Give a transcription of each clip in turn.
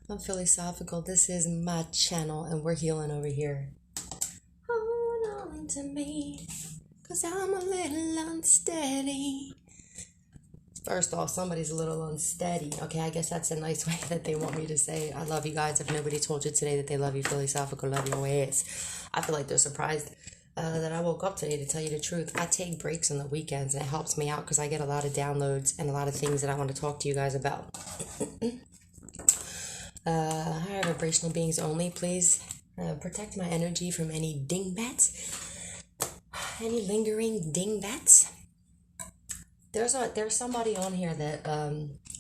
I'm philosophical. This is my channel, and we're healing over here. Hold on to me, cause I'm a little unsteady. First off, somebody's a little unsteady. Okay, I guess that's a nice way that they want me to say I love you guys. If nobody told you today that they love you, philosophical, love your ass. I feel like they're surprised that I woke up today, to tell you the truth. I take breaks on the weekends, and it helps me out because I get a lot of downloads and a lot of things that I want to talk to you guys about. Higher vibrational beings only, please protect my energy from any dingbats, any lingering dingbats. There's somebody on here that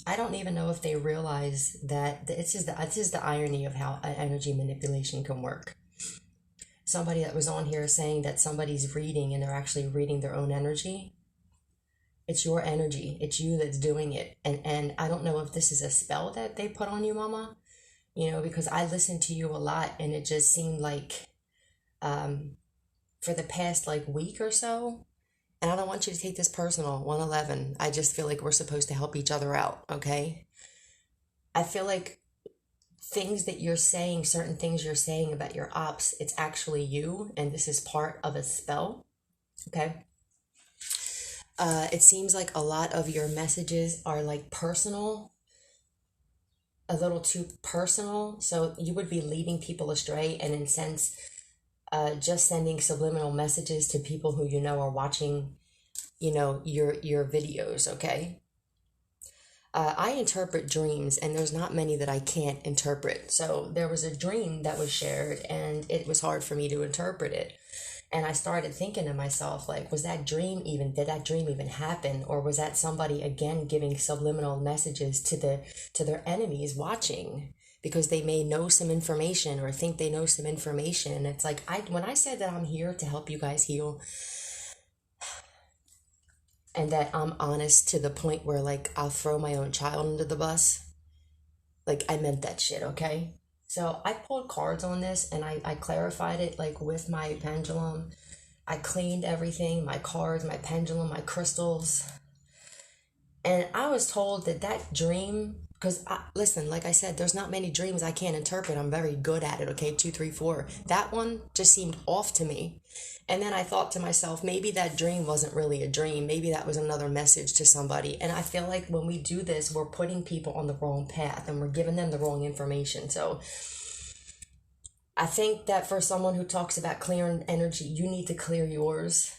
I don't even know if they realize that it's just the irony of how energy manipulation can work. Somebody that was on here saying that somebody's reading and they're actually reading their own energy. It's your energy. It's you that's doing it. And I don't know if this is a spell that they put on you, mama. You know, because I listened to you a lot, and it just seemed like for the past like week or so, and I don't want you to take this personal, 111. I just feel like we're supposed to help each other out, okay? I feel like things that you're saying, certain things you're saying about your ops, it's actually you, and this is part of a spell, okay? It seems like a lot of your messages are like personal, a little too personal, so you would be leading people astray, and in a sense, just sending subliminal messages to people who you know are watching, you know, your videos, okay? I interpret dreams, and there's not many that I can't interpret. So there was a dream that was shared, and it was hard for me to interpret it. And I started thinking to myself, like, did that dream even happen? Or was that somebody, again, giving subliminal messages to their enemies watching? Because they may know some information or think they know some information. It's like, when I said that I'm here to help you guys heal, and that I'm honest to the point where, like, I'll throw my own child under the bus, like, I meant that shit, okay? So I pulled cards on this, and I clarified it, like, with my pendulum. I cleaned everything, my cards, my pendulum, my crystals. And I was told that dream, because, listen, like I said, there's not many dreams I can't interpret. I'm very good at it, okay? 2, 3, 4. That one just seemed off to me. And then I thought to myself, maybe that dream wasn't really a dream. Maybe that was another message to somebody. And I feel like when we do this, we're putting people on the wrong path, and we're giving them the wrong information. So I think that for someone who talks about clearing energy, you need to clear yours.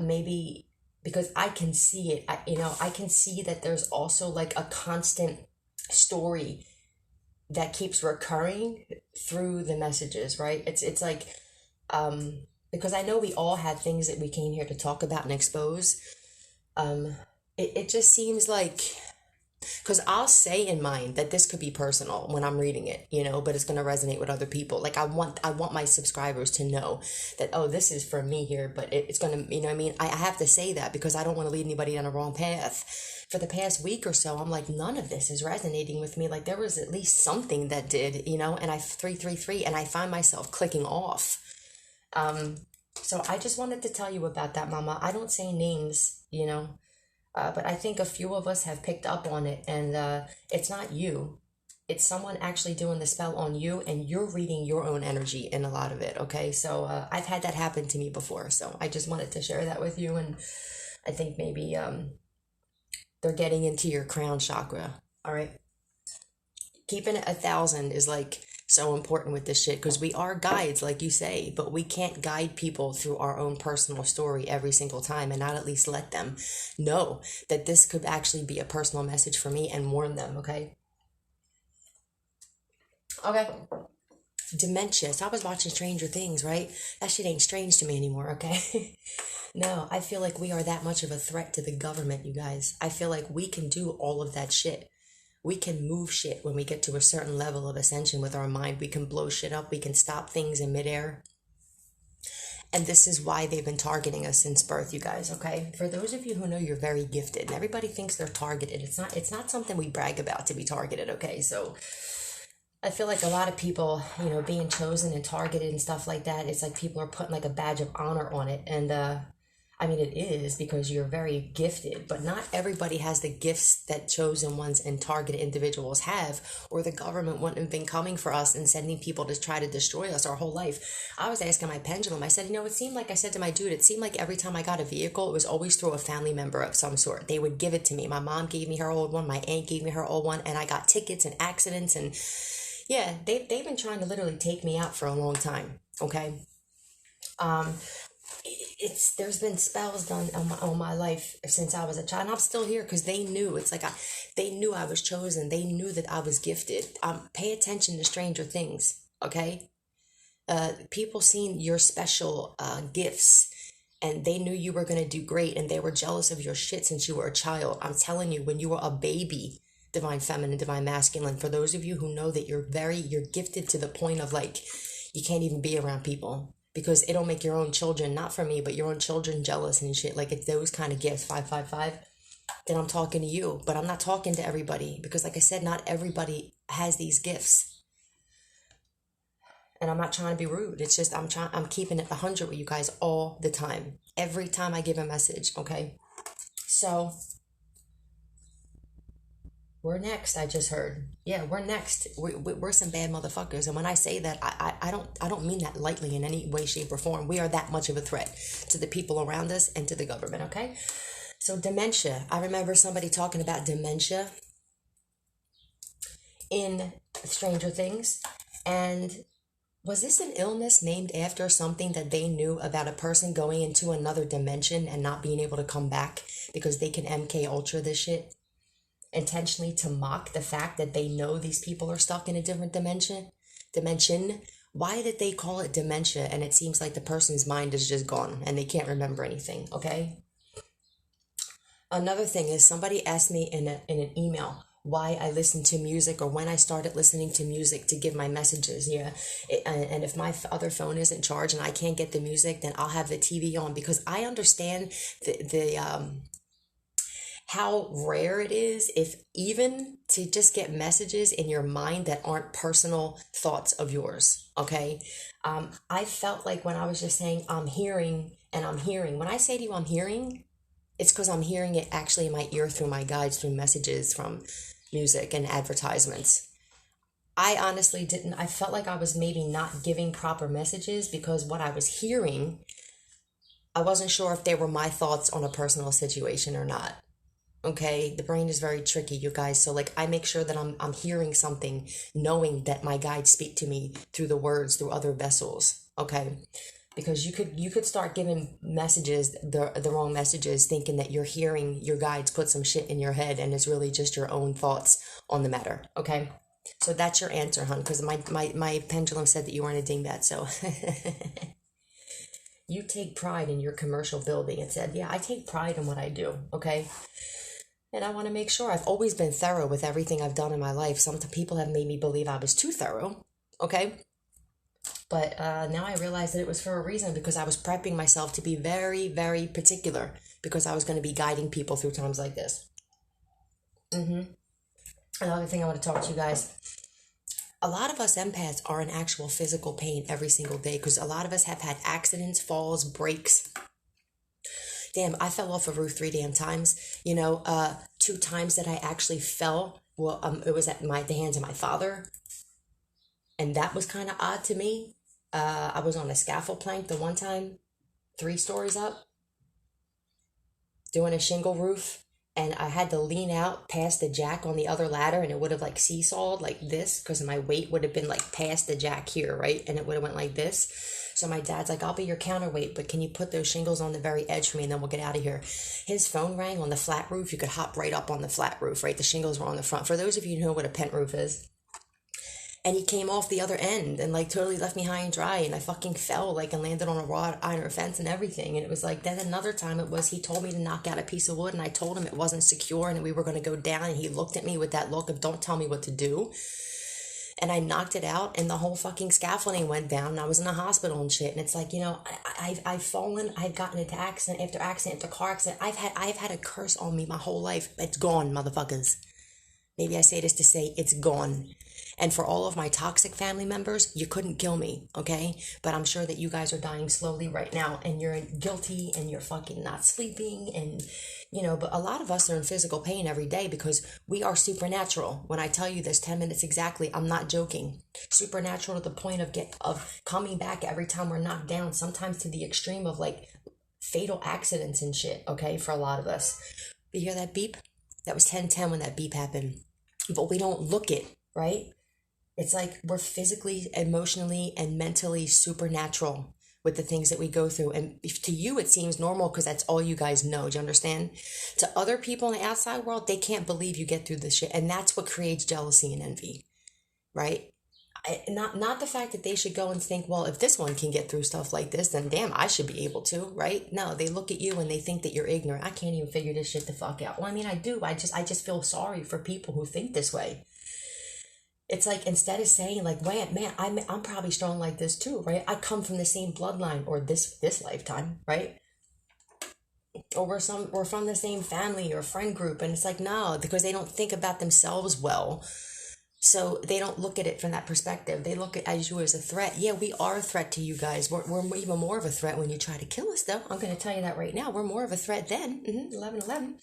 Maybe because I can see it. I can see that there's also like a constant story that keeps recurring through the messages, right? It's like, because I know we all had things that we came here to talk about and expose. It just seems like, because I'll say in mind that this could be personal when I'm reading it, you know, but it's going to resonate with other people. Like I want my subscribers to know that, oh, this is for me here, but it's going to, you know what I mean? I have to say that because I don't want to lead anybody down the wrong path. For the past week or so, I'm like, none of this is resonating with me. Like there was at least something that did, you know, and 333, and I find myself clicking off. So I just wanted to tell you about that, Mama. I don't say names, you know, but I think a few of us have picked up on it, and it's not you. It's someone actually doing the spell on you, and you're reading your own energy in a lot of it, okay? So I've had that happen to me before, so I just wanted to share that with you, and I think maybe they're getting into your crown chakra, all right? Keeping it 1,000 is like so important with this shit, because we are guides, like you say, but we can't guide people through our own personal story every single time and not at least let them know that this could actually be a personal message for me and warn them, okay? Okay. Dementia. So I was watching Stranger Things, right? That shit ain't strange to me anymore, okay? No, I feel like we are that much of a threat to the government, you guys. I feel like we can do all of that shit. We can move shit when we get to a certain level of ascension with our mind. We can blow shit up. We can stop things in midair. And this is why they've been targeting us since birth, you guys, okay? For those of you who know you're very gifted, and everybody thinks they're targeted. It's not something we brag about to be targeted, okay? So I feel like a lot of people, you know, being chosen and targeted and stuff like that, it's like people are putting like a badge of honor on it. And I mean, it is because you're very gifted, but not everybody has the gifts that chosen ones and targeted individuals have, or the government wouldn't have been coming for us and sending people to try to destroy us our whole life. I was asking my pendulum, I said, it seemed like I said to my dude, it seemed like every time I got a vehicle, it was always through a family member of some sort. They would give it to me. My mom gave me her old one, my aunt gave me her old one, and I got tickets and accidents. And yeah, they've been trying to literally take me out for a long time, okay? Um, there's been spells done on my life since I was a child, and I'm still here because they knew. It's like they knew I was chosen. They knew that I was gifted. Pay attention to Stranger Things, okay? People seen your special gifts, and they knew you were gonna do great, and they were jealous of your shit since you were a child. I'm telling you, when you were a baby, divine feminine, divine masculine. For those of you who know that you're gifted to the point of like you can't even be around people because it'll make your own children, not for me, but your own children jealous and shit. Like it's those kind of gifts, 555. Then I'm talking to you, but I'm not talking to everybody because, like I said, not everybody has these gifts. And I'm not trying to be rude. It's just I'm keeping it 100 with you guys all the time. Every time I give a message, okay? So we're next. I just heard. Yeah, we're next. We're some bad motherfuckers. And when I say that, I don't mean that lightly in any way, shape, or form. We are that much of a threat to the people around us and to the government. Okay. So dementia. I remember somebody talking about dementia in Stranger Things, and was this an illness named after something that they knew about a person going into another dimension and not being able to come back because they can MK Ultra this shit? Intentionally to mock the fact that they know these people are stuck in a different dimension. Why did they call it dementia? And it seems like the person's mind is just gone and they can't remember anything. Okay. Another thing is somebody asked me in an email why I listen to music, or when I started listening to music to give my messages. Yeah. And if my other phone isn't charged and I can't get the music, then I'll have the TV on, because I understand the how rare it is, if even to just get messages in your mind that aren't personal thoughts of yours. Okay. I felt like when I was just saying I'm hearing, when I say to you I'm hearing, it's because I'm hearing it actually in my ear through my guides, through messages from music and advertisements. I honestly didn't, I felt like I was maybe not giving proper messages because what I was hearing, I wasn't sure if they were my thoughts on a personal situation or not. Okay, the brain is very tricky, you guys. So like I make sure that I'm hearing something, knowing that my guides speak to me through the words, through other vessels. Okay. Because you could start giving messages, the wrong messages, thinking that you're hearing your guides put some shit in your head, and it's really just your own thoughts on the matter. Okay. So that's your answer, hun, because my pendulum said that you weren't a dingbat. So you take pride in your commercial building. It said, yeah, I take pride in what I do. Okay. And I want to make sure I've always been thorough with everything I've done in my life. Some people have made me believe I was too thorough, okay? But now I realize that it was for a reason, because I was prepping myself to be very, very particular, because I was going to be guiding people through times like this. Another thing I want to talk to you guys. A lot of us empaths are in actual physical pain every single day, because a lot of us have had accidents, falls, breaks. Damn, I fell off a roof 3 damn times. 2 times that I actually fell, well, it was at the hands of my father. And that was kind of odd to me. I was on a scaffold plank the one time, 3 stories up, doing a shingle roof. And I had to lean out past the jack on the other ladder, and it would have like seesawed like this, because my weight would have been like past the jack here, right? And it would have went like this. So my dad's like, I'll be your counterweight, but can you put those shingles on the very edge for me, and then we'll get out of here. His phone rang on the flat roof. You could hop right up on the flat roof, right? The shingles were on the front. For those of you who know what a pent roof is. And he came off the other end and like totally left me high and dry, and I fucking fell like and landed on a wrought iron fence and everything. And it was like, then another time it was, he told me to knock out a piece of wood, and I told him it wasn't secure and we were going to go down, and he looked at me with that look of don't tell me what to do. And I knocked it out, and the whole fucking scaffolding went down, and I was in the hospital and shit. And it's like, I've fallen, I've gotten into accident after car accident. I've had a curse on me my whole life. It's gone, motherfuckers. Maybe I say this to say it's gone. And for all of my toxic family members, you couldn't kill me, okay? But I'm sure that you guys are dying slowly right now, and you're guilty, and you're fucking not sleeping, and but a lot of us are in physical pain every day because we are supernatural. When I tell you this 10 minutes exactly, I'm not joking. Supernatural to the point of coming back every time we're knocked down, sometimes to the extreme of like fatal accidents and shit, okay, for a lot of us. You hear that beep? That was 10:10 when that beep happened. But we don't look it, right? It's like we're physically, emotionally, and mentally supernatural with the things that we go through. And if to you it seems normal because that's all you guys know, do you understand? To other people in the outside world, they can't believe you get through this shit. And that's what creates jealousy and envy, right? Not the fact that they should go and think, well, if this one can get through stuff like this, then damn, I should be able to, right? No, they look at you and they think that you're ignorant. I can't even figure this shit the fuck out. Well, I mean, I do. I just feel sorry for people who think this way. It's like, instead of saying like, man, I'm probably strong like this too, right? I come from the same bloodline, or this lifetime, right? Or we're from the same family or friend group. And it's like, no, because they don't think about themselves well. So they don't look at it from that perspective. They look at you as a threat. Yeah, we are a threat to you guys. We're even more of a threat when you try to kill us, though. I'm going to tell you that right now. We're more of a threat then. 11/11.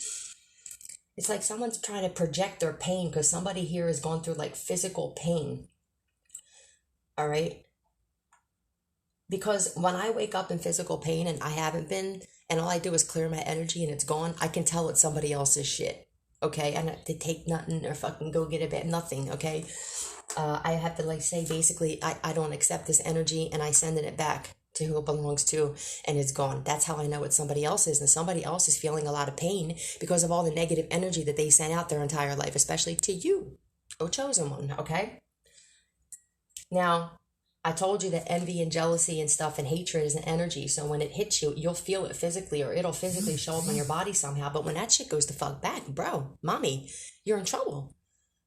It's like someone's trying to project their pain because somebody here has gone through like physical pain. All right? Because when I wake up in physical pain and I haven't been, and all I do is clear my energy and it's gone, I can tell it's somebody else's shit. Okay? I don't have to take nothing or fucking go get a bit, nothing. Okay? I have to like say basically, I don't accept this energy and I send it back to who it belongs to, and it's gone. That's how I know it's somebody else's, and somebody else is feeling a lot of pain because of all the negative energy that they sent out their entire life, especially to you, O chosen one, okay? Now, I told you that envy and jealousy and stuff and hatred is an energy, so when it hits you, you'll feel it physically, or it'll physically show up on your body somehow, but when that shit goes the fuck back, bro, mommy, you're in trouble.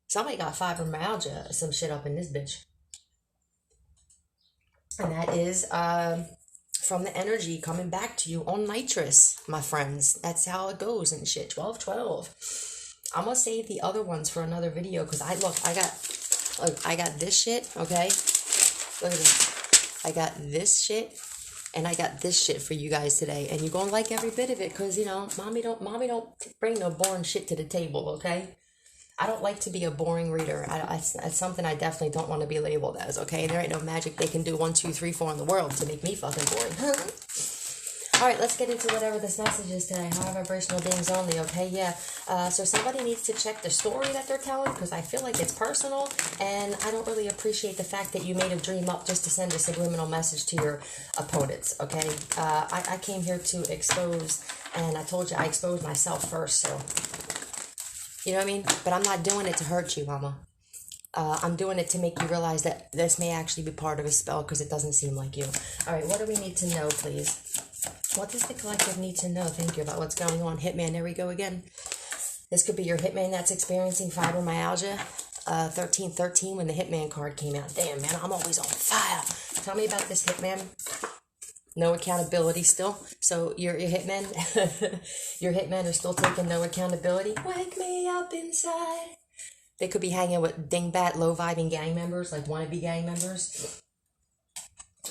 Somebody got fibromyalgia, some shit up in this bitch. And that is from the energy coming back to you on nitrous, my friends. That's how it goes and shit. 12/12. I'm gonna save the other ones for another video because I got this shit, okay? Look at this. I got this shit and I got this shit for you guys today. And you're gonna like every bit of it because mommy don't bring no boring shit to the table, okay? I don't like to be a boring reader. It's something I definitely don't want to be labeled as, okay? There ain't no magic they can do 1, 2, 3, 4 in the world to make me fucking boring. All right, let's get into whatever this message is today. High vibrational beings only, okay? Yeah. So somebody needs to check the story that they're telling because I feel like it's personal, and I don't really appreciate the fact that you made a dream up just to send a subliminal message to your opponents, okay? I came here to expose, and I told you I exposed myself first, so... You know what I mean? But I'm not doing it to hurt you, mama. I'm doing it to make you realize that this may actually be part of a spell because it doesn't seem like you. All right, what do we need to know, please? What does the collective need to know? Thank you, about what's going on. Hitman, there we go again. This could be your hitman that's experiencing fibromyalgia. 1313 when the Hitman card came out. Damn, man, I'm always on fire. Tell me about this Hitman. No accountability still. So your hitmen, your hitmen are still taking no accountability. Wake me up inside. They could be hanging with dingbat, low-vibing gang members, like wannabe gang members.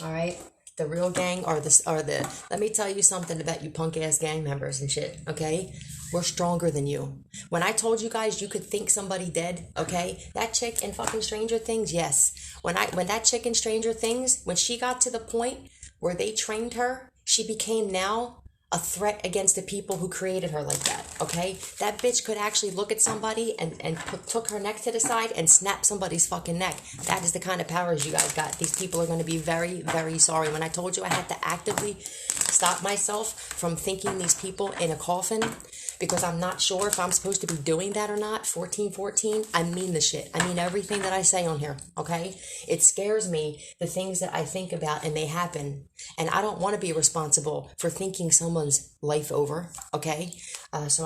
All right, the real gang or the. Let me tell you something about you punk-ass gang members and shit. Okay, we're stronger than you. When I told you guys you could think somebody dead, okay, that chick in fucking Stranger Things, yes. When that chick in Stranger Things, when she got to the point where they trained her, she became now a threat against the people who created her like that, okay? That bitch could actually look at somebody and took her neck to the side and snap somebody's fucking neck. That is the kind of powers you guys got. These people are going to be very, very sorry. When I told you I had to actively stop myself from thinking these people in a coffin because I'm not sure if I'm supposed to be doing that or not, 1414, I mean the shit. I mean everything that I say on here, okay? It scares me, the things that I think about and they happen. And I don't want to be responsible for thinking someone's life over, okay? So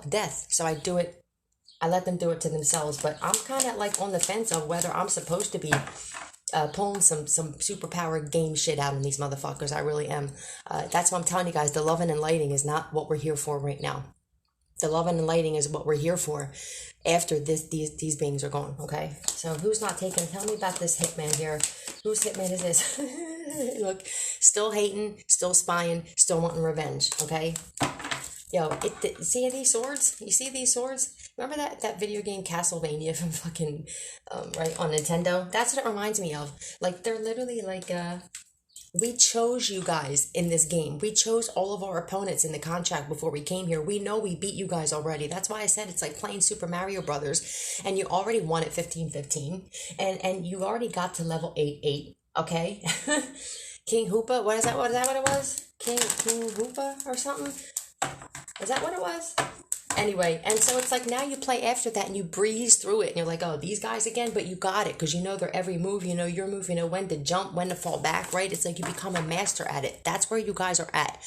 death. So I let them do it to themselves. But I'm kind of like on the fence of whether I'm supposed to be pulling some superpower game shit out of these motherfuckers. I really am. That's what I'm telling you guys. The loving and lighting is not what we're here for right now. The loving and lighting is what we're here for. after these beings are gone, okay? So who's not taking, tell me about this hitman here. Whose hitman is this? Look, still hating, still spying, still wanting revenge, okay? Yo, see these swords? You see these swords? Remember that video game Castlevania from fucking, right, on Nintendo? That's what it reminds me of. Like, they're literally like, we chose you guys in this game. We chose all of our opponents in the contract before we came here. We know we beat you guys already. That's why I said it's like playing Super Mario Brothers, and you already won at 15-15, and you already got to level 8-8, okay? King Hoopa, what is that? What it was? King Hoopa or something? Is that what it was? Anyway, and so it's like now you play after that and you breeze through it and you're like, oh, these guys again, but you got it because you know their every move, you know your move, you know when to jump, when to fall back, right? It's like you become a master at it. That's where you guys are at.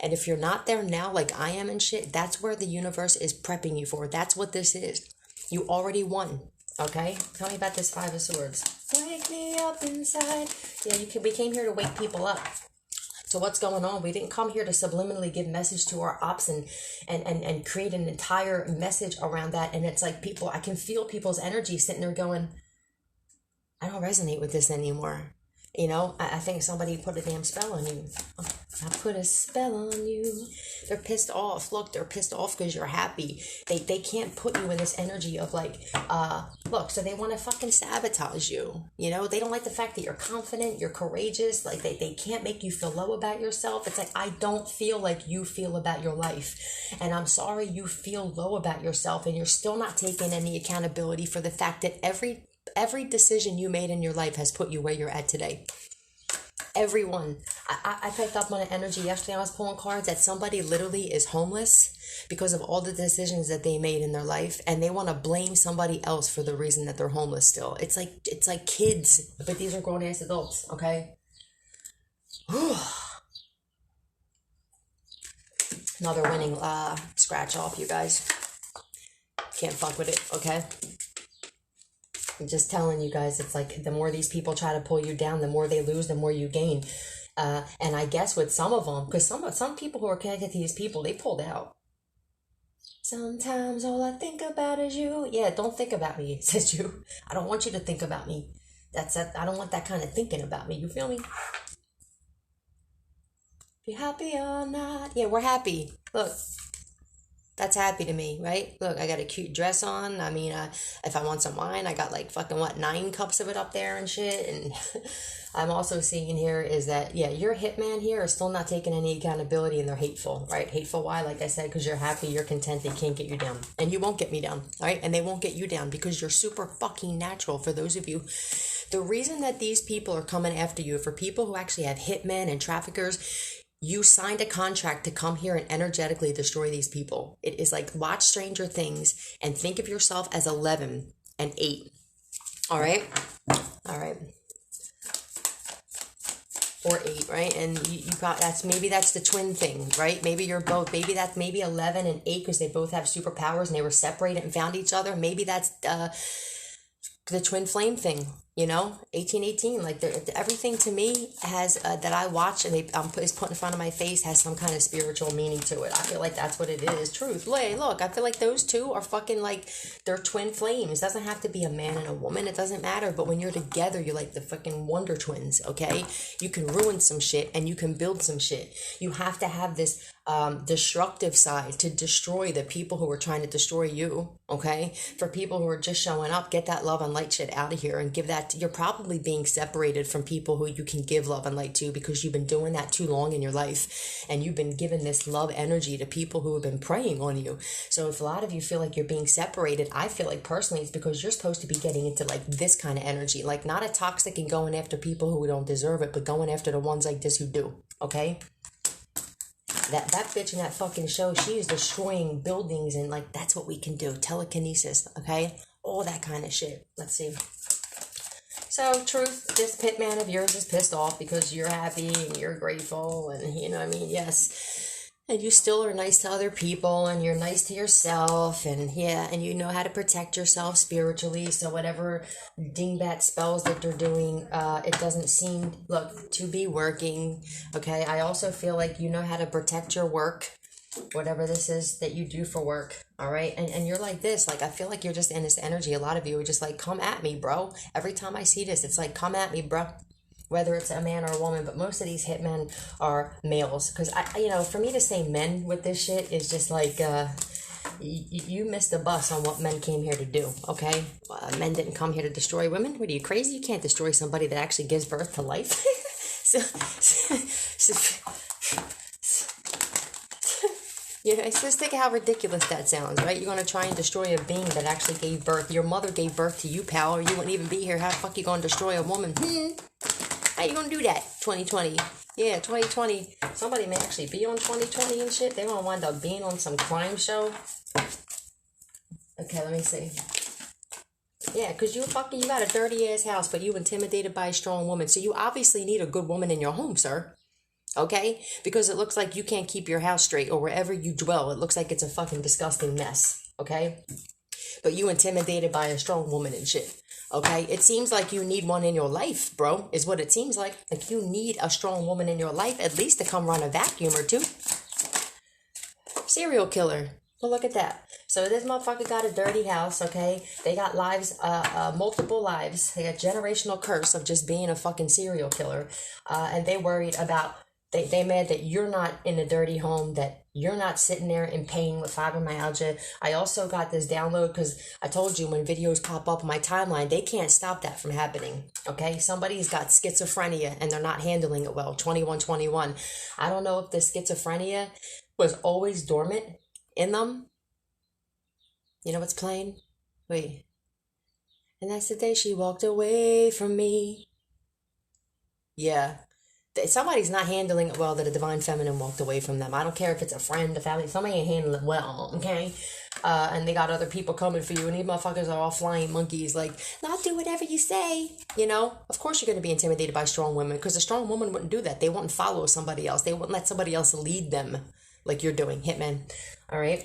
And if you're not there now like I am and shit, that's where the universe is prepping you for. That's what this is. You already won, okay? Tell me about this Five of Swords. Wake me up inside. Yeah, we came here to wake people up. So what's going on? We didn't come here to subliminally give message to our ops and create an entire message around that. And it's like people, I can feel people's energy sitting there going, I don't resonate with this anymore. You know, I think somebody put a damn spell on you. I put a spell on you. They're pissed off. Look, they're pissed off because you're happy. They can't put you in this energy of like, look, so they want to fucking sabotage you. You know, they don't like the fact that you're confident, you're courageous. Like they can't make you feel low about yourself. It's like, I don't feel like you feel about your life. And I'm sorry you feel low about yourself and you're still not taking any accountability for the fact that every decision you made in your life has put you where you're at today. Everyone. I picked up on an energy yesterday. I was pulling cards that somebody literally is homeless because of all the decisions that they made in their life, and they want to blame somebody else for the reason that they're homeless still. It's like kids, but these are grown ass adults, okay? Another winning scratch off, you guys. Can't fuck with it, okay? I'm just telling you guys, it's like the more these people try to pull you down, the more they lose, the more you gain. And I guess with some of them, because some people who are connected to these people, they pulled out. Sometimes all I think about is you. Yeah, don't think about me, says you. I don't want you to think about me. I don't want that kind of thinking about me. You feel me? If you're happy or not. Yeah, we're happy. Look. That's happy to me, right? Look, I got a cute dress on. I mean, if I want some wine, I got like fucking 9 cups of it up there and shit. And I'm also seeing here is that, yeah, your hitman here is still not taking any accountability and they're hateful, right? Hateful, why? Like I said, because you're happy, you're content, they can't get you down. And you won't get me down, all right? And they won't get you down because you're super fucking natural. For those of you, the reason that these people are coming after you, for people who actually have hitmen and traffickers, you signed a contract to come here and energetically destroy these people. It is like watch Stranger Things and think of yourself as 11 and 8. All right? All right. Or 8, right? And you got, that's the twin thing, right? Maybe you're both, maybe 11 and 8 because they both have superpowers and they were separated and found each other. Maybe that's the twin flame thing. You know, 1818, like everything to me has that I watch and is put in front of my face has some kind of spiritual meaning to it. I feel like that's what it is. Truth. Look, I feel like those two are fucking like they're twin flames. It doesn't have to be a man and a woman. It doesn't matter. But when you're together, you're like the fucking Wonder Twins. Okay, you can ruin some shit and you can build some shit. You have to have this destructive side to destroy the people who are trying to destroy you. Okay, for people who are just showing up, get that love and light shit out of here and give that. You're probably being separated from people who you can give love and light to because you've been doing that too long in your life and you've been giving this love energy to people who have been preying on you. So if a lot of you feel like you're being separated, I feel like personally it's because you're supposed to be getting into like this kind of energy, like not a toxic and going after people who don't deserve it, but going after the ones like this who do. Okay, that bitch in that fucking show, she is destroying buildings and like that's what we can do. Telekinesis, okay, all that kind of shit. Let's see. So, truth, this pitman of yours is pissed off because you're happy and you're grateful and, you know what I mean, yes. And you still are nice to other people and you're nice to yourself and, yeah, and you know how to protect yourself spiritually. So, whatever dingbat spells that they're doing, it doesn't seem, to be working, okay? I also feel like you know how to protect your work. whatever this is that you do for work, all right? And you're like this, like I feel like you're just in this energy. A lot of you are just like, come at me, bro. Every time I see this, it's like, come at me, bro. Whether it's a man or a woman, but most of these hitmen are males. Because for me to say men with this shit is just like, you missed the bus on what men came here to do, okay? Men didn't come here to destroy women. What are you, crazy? You can't destroy somebody that actually gives birth to life. Just think of how ridiculous that sounds, right? You're going to try and destroy a being that actually gave birth. Your mother gave birth to you, pal, or you wouldn't even be here. How the fuck you going to destroy a woman? How you going to do that? 2020. Yeah, 2020. Somebody may actually be on 2020 and shit. They're going to wind up being on some crime show. Okay, let me see. Yeah, because you got a dirty ass house, but you intimidated by a strong woman. So you obviously need a good woman in your home, sir. Okay? Because it looks like you can't keep your house straight, or wherever you dwell, it looks like it's a fucking disgusting mess. Okay? But you intimidated by a strong woman and shit. Okay? It seems like you need one in your life, bro, is what it seems like. Like you need a strong woman in your life, at least to come run a vacuum or two. Serial killer. Well, look at that. So this motherfucker got a dirty house, okay? They got lives, multiple lives. They got generational curse of just being a fucking serial killer. And they worried about, they mad that you're not in a dirty home, that you're not sitting there in pain with fibromyalgia. I also got this download because I told you when videos pop up on my timeline, they can't stop that from happening, okay? Somebody's got schizophrenia and they're not handling it well. 2121. I don't know if the schizophrenia was always dormant in them. You know what's playing? Wait. And that's the day she walked away from me. Yeah. Somebody's not handling it well, that a divine feminine walked away from them. I don't care if it's a friend, a family. Somebody ain't handling it well, okay? And they got other people coming for you, and these motherfuckers are all flying monkeys, like, I'll do whatever you say. Of course you're going to be intimidated by strong women, because a strong woman wouldn't do that. They wouldn't follow somebody else. They wouldn't let somebody else lead them like you're doing, hitman. All right?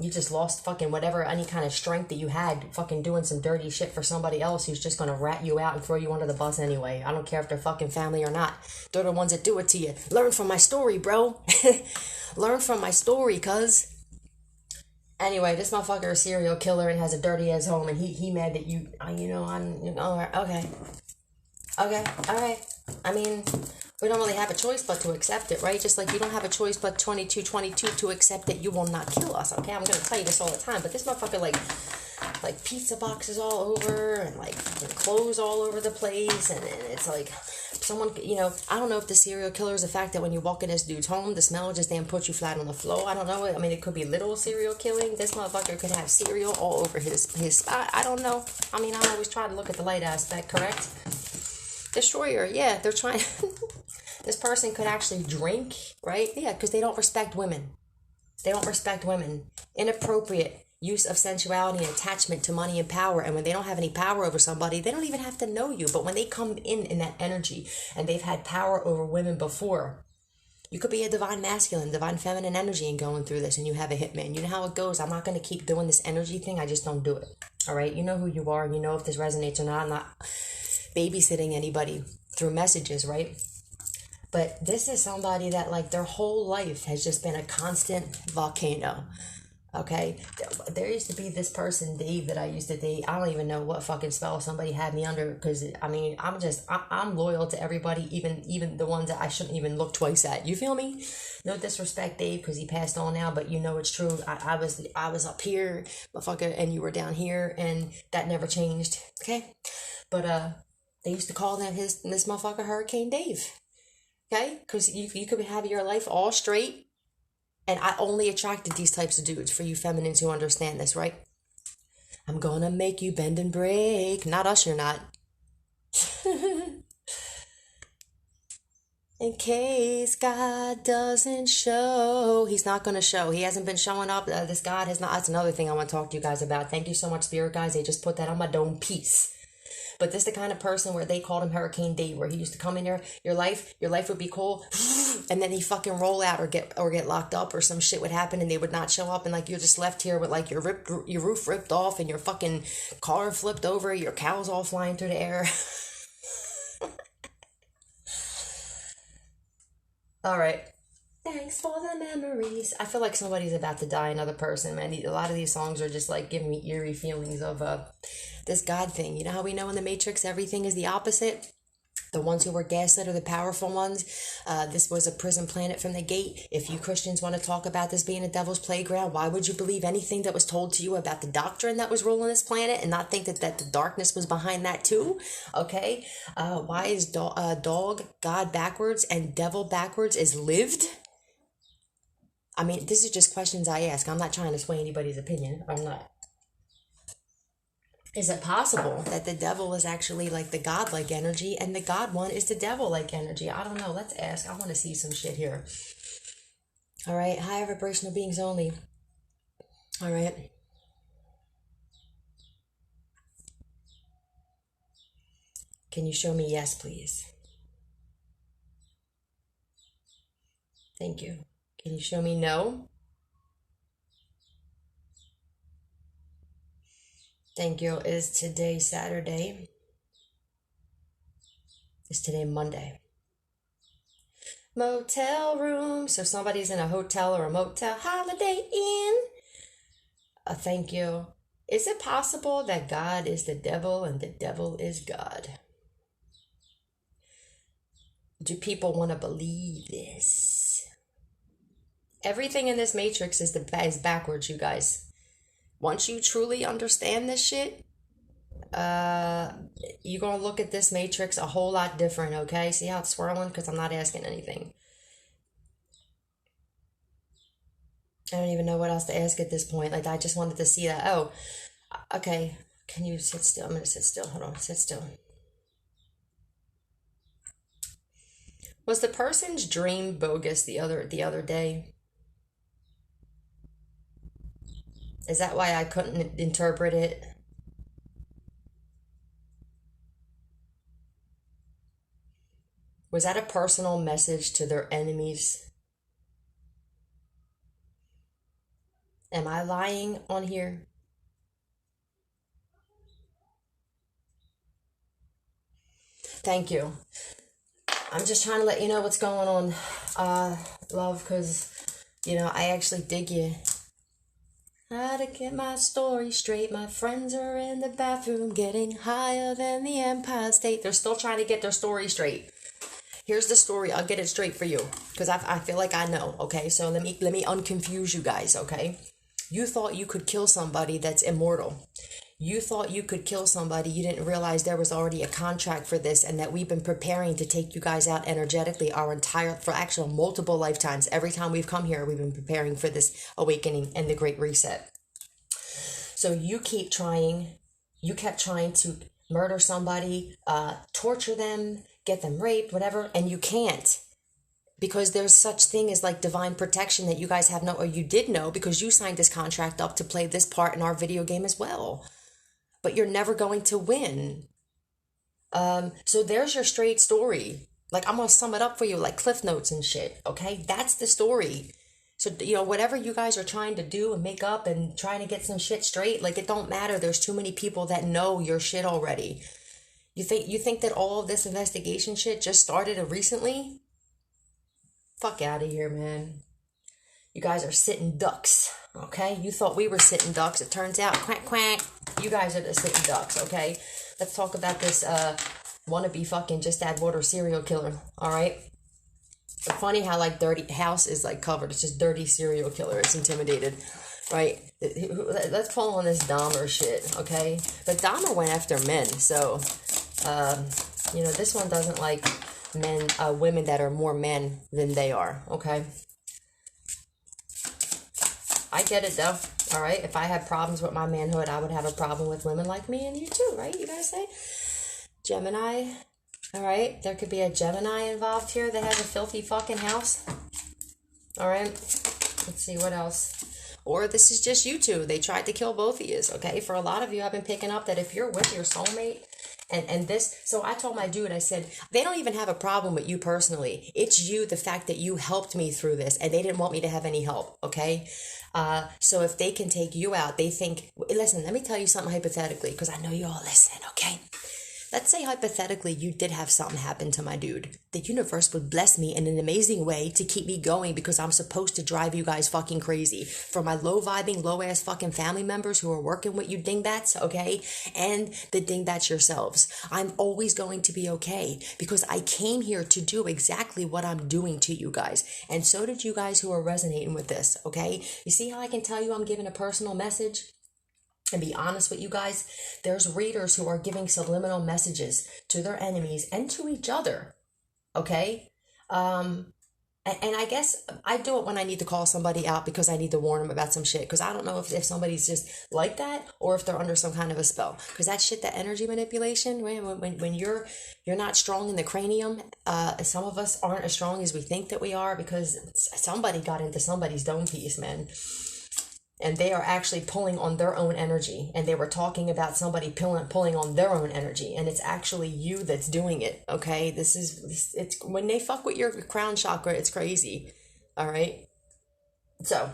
You just lost fucking whatever, any kind of strength that you had fucking doing some dirty shit for somebody else who's just gonna rat you out and throw you under the bus anyway. I don't care if they're fucking family or not. They're the ones that do it to you. Learn from my story, bro. Learn from my story, cuz. Anyway, this motherfucker is a serial killer and has a dirty ass home, and he mad that you, okay. Okay, alright. I mean, we don't really have a choice but to accept it, right? Just like you don't have a choice but 2222 to accept that you will not kill us, okay? I'm gonna tell you this all the time, but this motherfucker, like pizza boxes all over, and like clothes all over the place, and it's like someone, I don't know if the serial killer is the fact that when you walk in this dude's home, the smell just damn puts you flat on the floor. I don't know. I mean, it could be literal serial killing. This motherfucker could have cereal all over his spot. I don't know. I mean, I always try to look at the light aspect, correct? Destroyer, yeah, they're trying. This person could actually drink, right? Yeah, because they don't respect women. They don't respect women. Inappropriate use of sensuality and attachment to money and power. And when they don't have any power over somebody, they don't even have to know you. But when they come in that energy and they've had power over women before, you could be a divine masculine, divine feminine energy and going through this, and you have a hitman. You know how it goes. I'm not going to keep doing this energy thing. I just don't do it. All right? You know who you are. You know if this resonates or not. I'm not babysitting anybody through messages, right? But this is somebody that, like, their whole life has just been a constant volcano, okay? There used to be this person, Dave, that I used to date. I don't even know what fucking spell somebody had me under, because, I mean, I'm loyal to everybody, even the ones that I shouldn't even look twice at. You feel me? No disrespect, Dave, because he passed on now, but you know it's true. I was up here, motherfucker, and you were down here, and that never changed, okay? But, they used to call them this motherfucker Hurricane Dave. Okay? Because you could have your life all straight. And I only attracted these types of dudes, for you feminines who understand this, right? I'm gonna make you bend and break. Not us, you're not. In case God doesn't show. He's not going to show. He hasn't been showing up. This God has not. That's another thing I want to talk to you guys about. Thank you so much, Spirit guys. They just put that on my dome. Peace. But this the kind of person where they called him Hurricane Dave, where he used to come in there, your life would be cool, and then he fucking roll out or get locked up, or some shit would happen and they would not show up, and like you're just left here with like your roof ripped off and your fucking car flipped over, your cows all flying through the air. All right. Thanks for the memories. I feel like somebody's about to die, another person, man. A lot of these songs are just like giving me eerie feelings of this God thing. You know how we know in the Matrix everything is the opposite? The ones who were gaslit are the powerful ones. This was a prison planet from the gate. If you Christians want to talk about this being a devil's playground, why would you believe anything that was told to you about the doctrine that was ruling this planet and not think that the darkness was behind that too? Okay? Why is dog God backwards and devil backwards is lived? I mean, this is just questions I ask. I'm not trying to sway anybody's opinion. I'm not. Is it possible that the devil is actually like the God-like energy and the God one is the devil-like energy? I don't know. Let's ask. I want to see some shit here. All right. Higher vibrational beings only. All right. Can you show me yes, please? Thank you. Can you show me no? Thank you. Is today Saturday? Is today Monday? Motel room. So somebody's in a hotel or a motel. Holiday Inn. Thank you. Is it possible that God is the devil and the devil is God? Do people want to believe this? Everything in this matrix is backwards, you guys. Once you truly understand this shit, you're going to look at this matrix a whole lot different, okay? See how it's swirling? Because I'm not asking anything. I don't even know what else to ask at this point. Like, I just wanted to see that. Oh, okay. Can you sit still? I'm going to sit still. Hold on. Sit still. Was the person's dream bogus the other day? Is that why I couldn't interpret it? Was that a personal message to their enemies? Am I lying on here? Thank you. I'm just trying to let you know what's going on, love, because, I actually dig you. How to get my story straight. My friends are in the bathroom getting higher than the Empire State. They're still trying to get their story straight. Here's the story. I'll get it straight for you because I feel like I know. Okay, so let me unconfuse you guys. Okay, you thought you could kill somebody that's immortal. You thought you could kill somebody. You didn't realize there was already a contract for this and that we've been preparing to take you guys out energetically for actual multiple lifetimes. Every time we've come here, we've been preparing for this awakening and the Great Reset. So you kept trying to murder somebody, torture them, get them raped, whatever, and you can't. Because there's such thing as like divine protection that you guys have or you did know because you signed this contract up to play this part in our video game as well. But you're never going to win. So there's your straight story. Like, I'm going to sum it up for you, like Cliff Notes and shit, okay? That's the story. So, whatever you guys are trying to do and make up and trying to get some shit straight, like, it don't matter. There's too many people that know your shit already. You think that all of this investigation shit just started recently? Fuck out of here, man. You guys are sitting ducks, okay? You thought we were sitting ducks. It turns out, quack, quack, you guys are the sitting ducks, okay? Let's talk about this wannabe fucking just add water serial killer, all right? It's funny how, like, dirty house is, like, covered. It's just dirty serial killer. It's intimidated, right? Let's pull on this Dahmer shit, okay? But Dahmer went after men, so, this one doesn't like women that are more men than they are, okay? I get it, though, all right? If I had problems with my manhood, I would have a problem with women like me and you too, right? You guys say? Gemini, all right? There could be a Gemini involved here that has a filthy fucking house, all right? Let's see, what else? Or this is just you two. They tried to kill both of you, okay? For a lot of you, I've been picking up that if you're with your soulmate, and this, so I told my dude, I said, they don't even have a problem with you personally. It's you, the fact that you helped me through this, and they didn't want me to have any help, okay? So if they can take you out, they think, listen, let me tell you something hypothetically, because I know you all listen, okay? Let's say hypothetically you did have something happen to my dude. The universe would bless me in an amazing way to keep me going because I'm supposed to drive you guys fucking crazy. For my low vibing, low ass fucking family members who are working with you dingbats, okay? And the dingbats yourselves. I'm always going to be okay because I came here to do exactly what I'm doing to you guys. And so did you guys who are resonating with this, okay? You see how I can tell you I'm giving a personal message? And be honest with you guys, there's readers who are giving subliminal messages to their enemies and to each other, okay? And I guess I do it when I need to call somebody out because I need to warn them about some shit. Because I don't know if somebody's just like that or if they're under some kind of a spell. Because that shit, that energy manipulation, when you're not strong in the cranium, some of us aren't as strong as we think that we are because somebody got into somebody's dome piece, man. And they are actually pulling on their own energy. And they were talking about somebody pulling on their own energy. And it's actually you that's doing it, okay? It's when they fuck with your crown chakra, it's crazy, all right? So,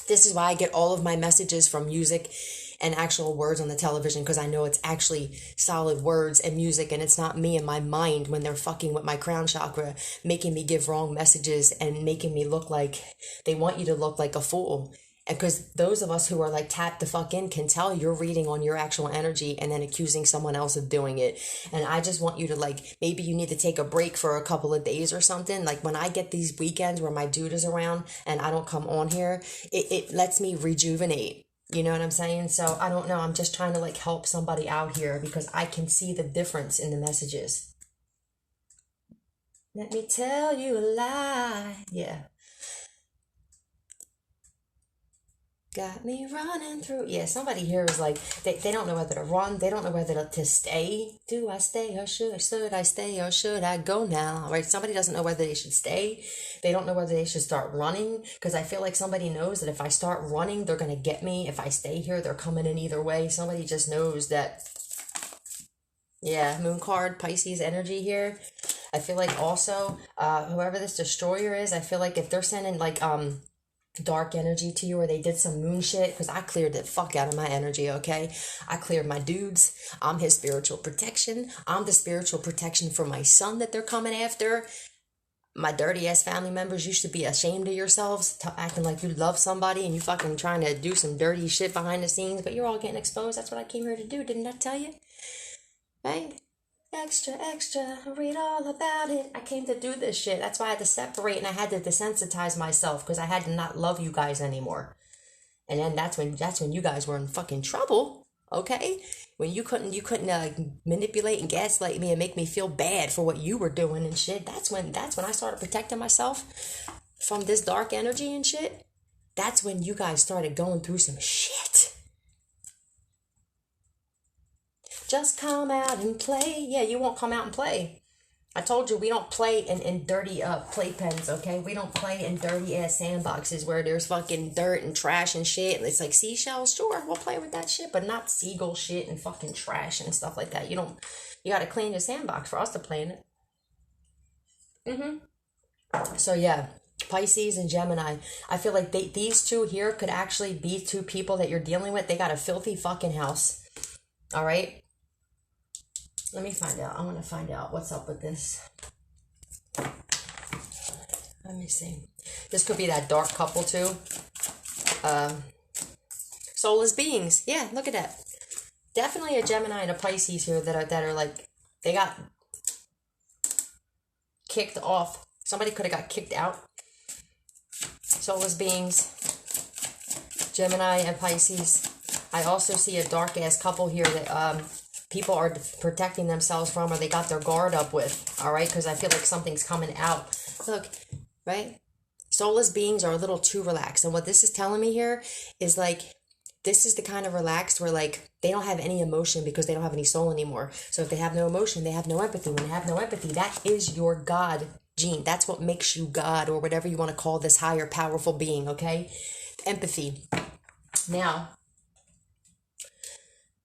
this is why I get all of my messages from music and actual words on the television, because I know it's actually solid words and music, and it's not me in my mind when they're fucking with my crown chakra, making me give wrong messages and making me look like, they want you to look like a fool. Because those of us who are like tapped the fuck in can tell you're reading on your actual energy and then accusing someone else of doing it. And I just want you to like, maybe you need to take a break for a couple of days or something. Like when I get these weekends where my dude is around and I don't come on here, it lets me rejuvenate. You know what I'm saying? So I don't know. I'm just trying to like help somebody out here because I can see the difference in the messages. Let me tell you a lie. Yeah. Got me running through. Yeah, somebody here is like, they don't know whether to run. They don't know whether to stay. Do I stay or should I stay or should I go now? Right? Somebody doesn't know whether they should stay. They don't know whether they should start running. Because I feel like somebody knows that if I start running, they're going to get me. If I stay here, they're coming in either way. Somebody just knows that. Yeah, moon card, Pisces energy here. I feel like also, whoever this destroyer is, I feel like if they're sending like, dark energy to you or they did some moon shit, because I cleared the fuck out of my energy, okay? I cleared my dudes. I'm his spiritual protection. I'm the spiritual protection for my son that they're coming after. My dirty ass family members, you should be ashamed of yourselves acting like you love somebody and you fucking trying to do some dirty shit behind the scenes, but you're all getting exposed. That's what I came here to do. Didn't I tell you? Right? Extra, extra, read all about it. I came to do this shit. That's why I had to separate and I had to desensitize myself because I had to not love you guys anymore. And then that's when you guys were in fucking trouble, okay? When you couldn't manipulate and gaslight me and make me feel bad for what you were doing and shit. That's when I started protecting myself from this dark energy and shit. That's when you guys started going through some shit. Just come out and play. Yeah, you won't come out and play. I told you we don't play in dirty playpens, okay? We don't play in dirty ass sandboxes where there's fucking dirt and trash and shit. And it's like seashells, sure, we'll play with that shit, but not seagull shit and fucking trash and stuff like that. You gotta clean your sandbox for us to play in it. So yeah, Pisces and Gemini. I feel like these two here could actually be two people that you're dealing with. They got a filthy fucking house. All right? Let me find out. I want to find out what's up with this. Let me see. This could be that dark couple too. Soulless beings. Yeah, look at that. Definitely a Gemini and a Pisces here that are like, they got kicked off. Somebody could have got kicked out. Soulless beings. Gemini and Pisces. I also see a dark ass couple here that people are protecting themselves from, or they got their guard up with, all right? Because I feel like something's coming out. Look, right? Soulless beings are a little too relaxed. And what this is telling me here is like, this is the kind of relaxed where like, they don't have any emotion because they don't have any soul anymore. So if they have no emotion, they have no empathy. When they have no empathy, that is your God gene. That's what makes you God, or whatever you want to call this higher powerful being, okay? Empathy. Now,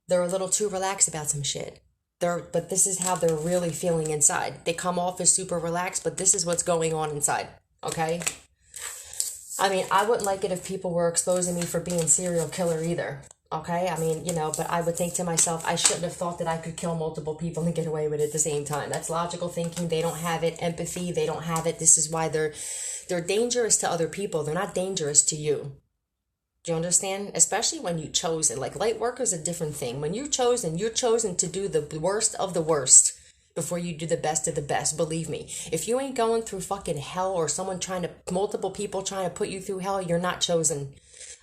they're a little too relaxed about some shit. But this is how they're really feeling inside. They come off as super relaxed, but this is what's going on inside, okay? I mean, I wouldn't like it if people were exposing me for being serial killer either. Okay, I mean, but I would think to myself, I shouldn't have thought that I could kill multiple people and get away with it at the same time. That's logical thinking. They don't have it. Empathy, they don't have it. This is why they're dangerous to other people. They're not dangerous to you. Do you understand? Especially when you chosen. Like light work is a different thing. When you're chosen to do the worst of the worst before you do the best of the best. Believe me, if you ain't going through fucking hell or multiple people trying to put you through hell, you're not chosen.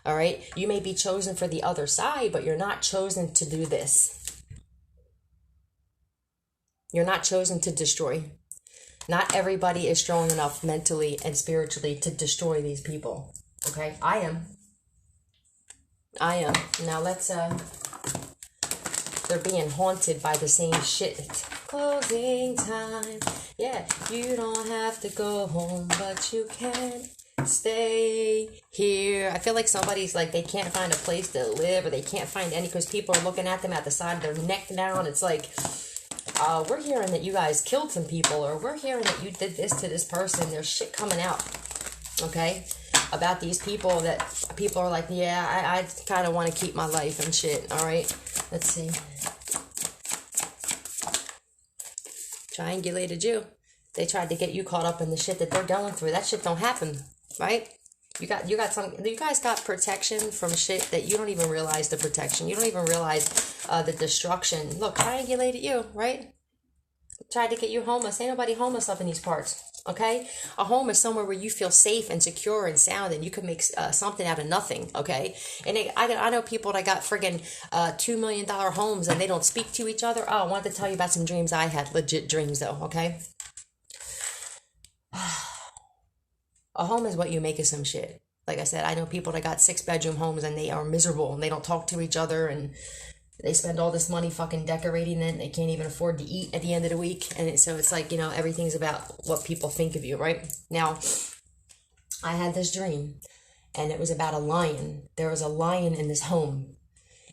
All right? You may be chosen for the other side, but you're not chosen to do this. You're not chosen to destroy. Not everybody is strong enough mentally and spiritually to destroy these people. Okay? I am. Now they're being haunted by the same shit. Closing time. Yeah, you don't have to go home, but you can stay here. I feel like somebody's like, they can't find a place to live, or they can't find any, because people are looking at them at the side of their neck down. It's like, we're hearing that you guys killed some people, or we're hearing that you did this to this person. There's shit coming out. Okay? About these people that people are like, yeah, I kind of want to keep my life and shit. All right, let's see. Triangulated you. They tried to get you caught up in the shit that they're going through. That shit don't happen, right? You guys got protection from shit that you don't even realize the protection. You don't even realize the destruction. Look, triangulated you, right? Tried to get you homeless. Ain't nobody homeless up in these parts. Okay, a home is somewhere where you feel safe and secure and sound, and you can make something out of nothing. Okay, and I know people that got friggin' $2 million homes and they don't speak to each other. Oh, I wanted to tell you about some dreams I had. Legit dreams, though. Okay, a home is what you make of some shit. Like I said, I know people that got 6-bedroom homes and they are miserable and they don't talk to each other, and they spend all this money fucking decorating it, and they can't even afford to eat at the end of the week. And so it's like, everything's about what people think of you, right? Now, I had this dream, and it was about a lion. There was a lion in this home.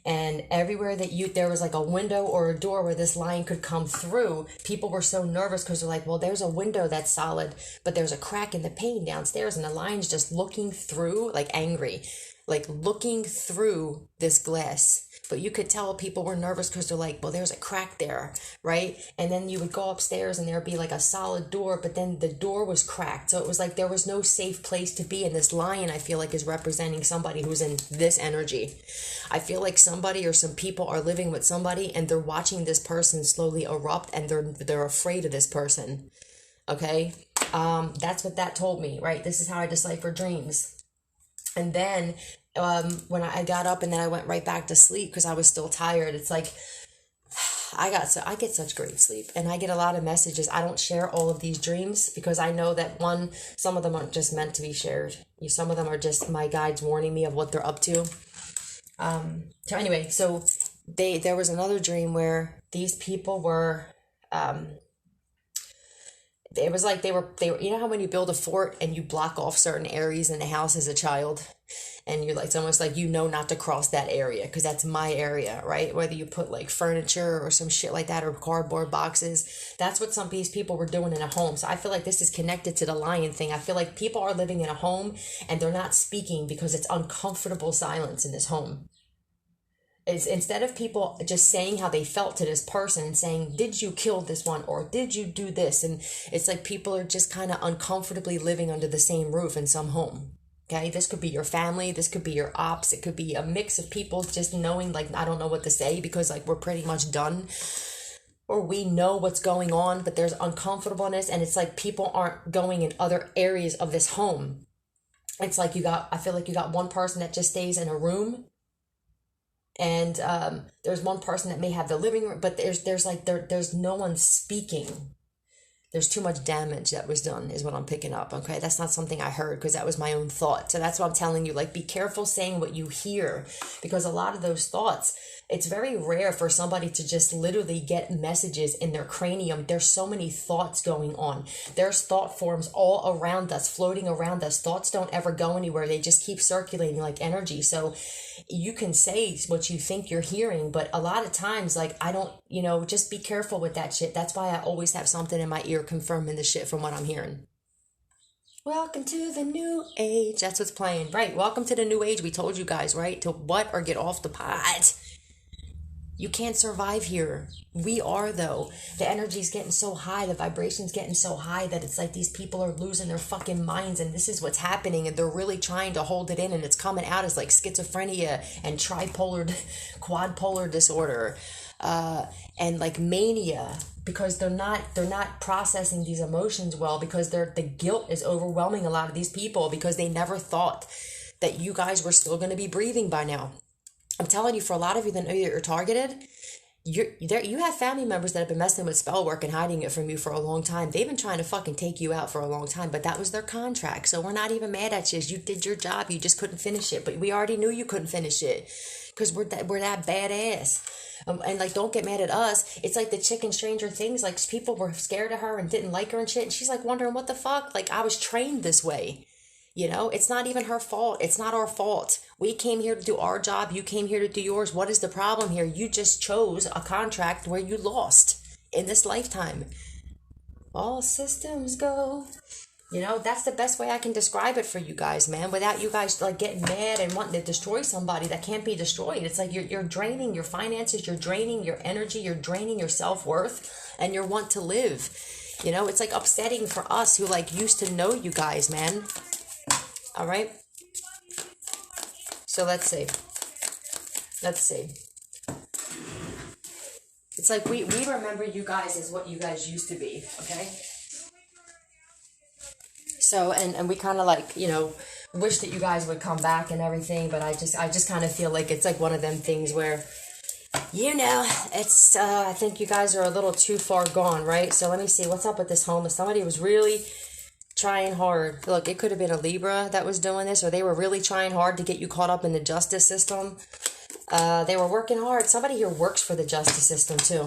And everywhere that there was like a window or a door where this lion could come through, people were so nervous because they're like, well, there's a window that's solid, but there's a crack in the pane downstairs, and the lion's just looking through, like angry, like looking through this glass. But you could tell people were nervous because they're like, well, there's a crack there, right? And then you would go upstairs and there'd be like a solid door, but then the door was cracked. So it was like there was no safe place to be. And this lion, I feel like, is representing somebody who's in this energy. I feel like somebody or some people are living with somebody and they're watching this person slowly erupt, and they're afraid of this person. Okay? That's what that told me, right? This is how I decipher dreams. And then when I got up and then I went right back to sleep because I was still tired, it's like I get such great sleep, and I get a lot of messages. I don't share all of these dreams because I know that some of them aren't just meant to be shared. Some of them are just my guides warning me of what they're up to. So anyway, so there was another dream where these people were it was like they were you know how when you build a fort and you block off certain areas in the house as a child, and you're like, it's almost like not to cross that area because that's my area, right? Whether you put like furniture or some shit like that, or cardboard boxes, that's what some of these people were doing in a home. So I feel like this is connected to the lion thing. I feel like people are living in a home and they're not speaking because it's uncomfortable silence in this home. Is instead of people just saying how they felt to this person and saying, did you kill this one, or did you do this? And it's like people are just kind of uncomfortably living under the same roof in some home. Okay, this could be your family, this could be your ops, it could be a mix of people just knowing, like, I don't know what to say because like we're pretty much done, or we know what's going on, but there's uncomfortableness, and it's like people aren't going in other areas of this home. It's like I feel like you got one person that just stays in a room, and there's one person that may have the living room, but there's no one speaking. There's too much damage that was done is what I'm picking up. Okay, that's not something I heard because that was my own thought. So that's what I'm telling you, like, be careful saying what you hear, because a lot of those thoughts, it's very rare for somebody to just literally get messages in their cranium. There's so many thoughts going on. There's thought forms all around us, floating around us. Thoughts don't ever go anywhere. They just keep circulating like energy. So you can say what you think you're hearing, but a lot of times, like, I don't, just be careful with that shit. That's why I always have something in my ear confirming the shit from what I'm hearing. Welcome to the new age. That's what's playing. Right. Welcome to the new age. We told you guys, right? To what or get off the pot. You can't survive here. We are, though. The energy's getting so high, the vibration's getting so high that it's like these people are losing their fucking minds, and this is what's happening, and they're really trying to hold it in, and it's coming out as like schizophrenia and quadpolar disorder, and like mania, because they're not processing these emotions well, because the guilt is overwhelming a lot of these people, because they never thought that you guys were still going to be breathing by now. I'm telling you, for a lot of you that know you're targeted, you have family members that have been messing with spell work and hiding it from you for a long time. They've been trying to fucking take you out for a long time, but that was their contract. So we're not even mad at you. You did your job. You just couldn't finish it. But we already knew you couldn't finish it, because we're that badass. And like, don't get mad at us. It's like the chick in Stranger Things. Like, people were scared of her and didn't like her and shit. And she's like wondering, what the fuck? Like, I was trained this way. It's not even her fault. It's not our fault. We came here to do our job. You came here to do yours. What is the problem here? You just chose a contract where you lost in this lifetime. All systems go. That's the best way I can describe it for you guys, man, without you guys like getting mad and wanting to destroy somebody that can't be destroyed. It's like you're draining your finances, you're draining your energy, you're draining your self-worth, and your want to live. It's like upsetting for us who like used to know you guys, man. All right. So let's see. It's like we remember you guys as what you guys used to be. Okay. So, and we kind of like, wish that you guys would come back and everything. But I just kind of feel like it's like one of them things where, it's, I think you guys are a little too far gone, right? So let me see what's up with this homeless. Somebody was really trying hard. Look, it could have been a Libra that was doing this, or they were really trying hard to get you caught up in the justice system. They were working hard. Somebody here works for the justice system too.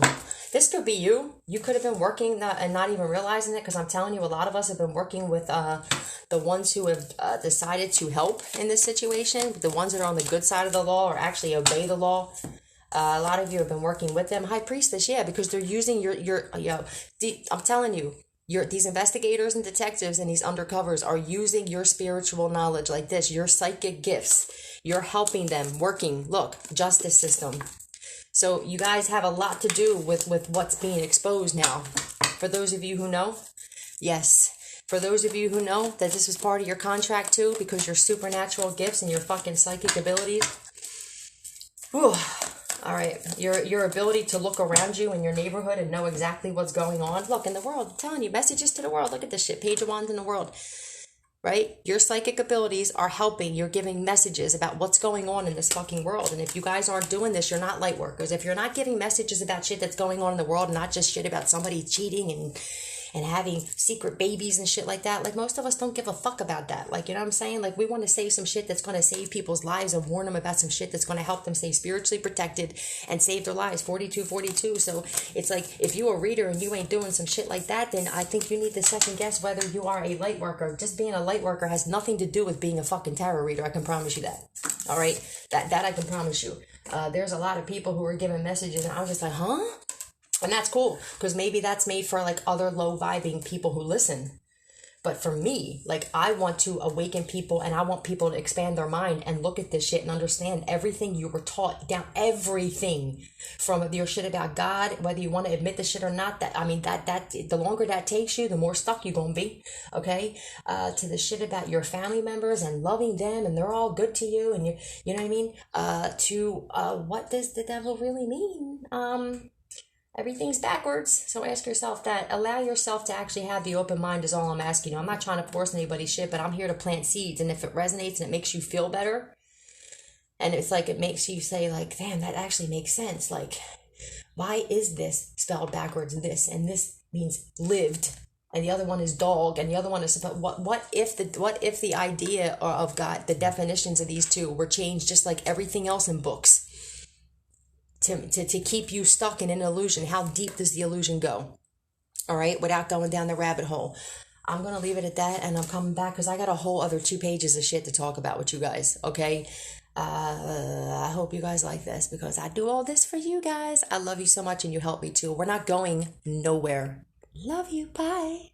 This could be you. You could have been working and not even realizing it, because I'm telling you, a lot of us have been working with the ones who have decided to help in this situation, the ones that are on the good side of the law or actually obey the law. A lot of you have been working with them. High Priestess, yeah, because they're using I'm telling you, these investigators and detectives and these undercovers are using your spiritual knowledge like this, your psychic gifts. You're helping them, working. Look, justice system. So you guys have a lot to do with what's being exposed now. For those of you who know, yes. For those of you who know that this was part of your contract too, because your supernatural gifts and your fucking psychic abilities. Whew. All right, your ability to look around you in your neighborhood and know exactly what's going on. Look, in the world, I'm telling you, messages to the world. Look at this shit, Page of Wands in the world, right? Your psychic abilities are helping. You're giving messages about what's going on in this fucking world. And if you guys aren't doing this, you're not light workers. If you're not giving messages about shit that's going on in the world, and not just shit about somebody cheating and having secret babies and shit like that. Like, most of us don't give a fuck about that. Like, you know what I'm saying? Like, we want to say some shit that's going to save people's lives and warn them about some shit that's going to help them stay spiritually protected and save their lives. 4242. So it's like, if you're a reader and you ain't doing some shit like that, then I think you need to second guess whether you are a light worker. Just being a light worker has nothing to do with being a fucking tarot reader. I can promise you that. All right? That I can promise you. There's a lot of people who are giving messages and I was just like, huh? And that's cool, because maybe that's made for like other low vibing people who listen. But for me, like, I want to awaken people, and I want people to expand their mind and look at this shit and understand everything you were taught down, everything from your shit about God, whether you want to admit the shit or not. That the longer that takes you, the more stuck you're gonna be. Okay, to the shit about your family members and loving them, and they're all good to you, and you know what I mean. To what does the devil really mean? Everything's backwards. So ask yourself that. Allow yourself to actually have the open mind is all I'm asking you. I'm not trying to force anybody's shit, but I'm here to plant seeds. And if it resonates and it makes you feel better, and it's like it makes you say like, damn, that actually makes sense. Like, why is this spelled backwards this? And this means lived. And the other one is dog. And the other one is what if the idea of God, the definitions of these two were changed just like everything else in books? To keep you stuck in an illusion. How deep does the illusion go? All right, without going down the rabbit hole. I'm going to leave it at that, and I'm coming back because I got a whole other 2 pages of shit to talk about with you guys, okay? I hope you guys like this, because I do all this for you guys. I love you so much, and you help me too. We're not going nowhere. Love you. Bye.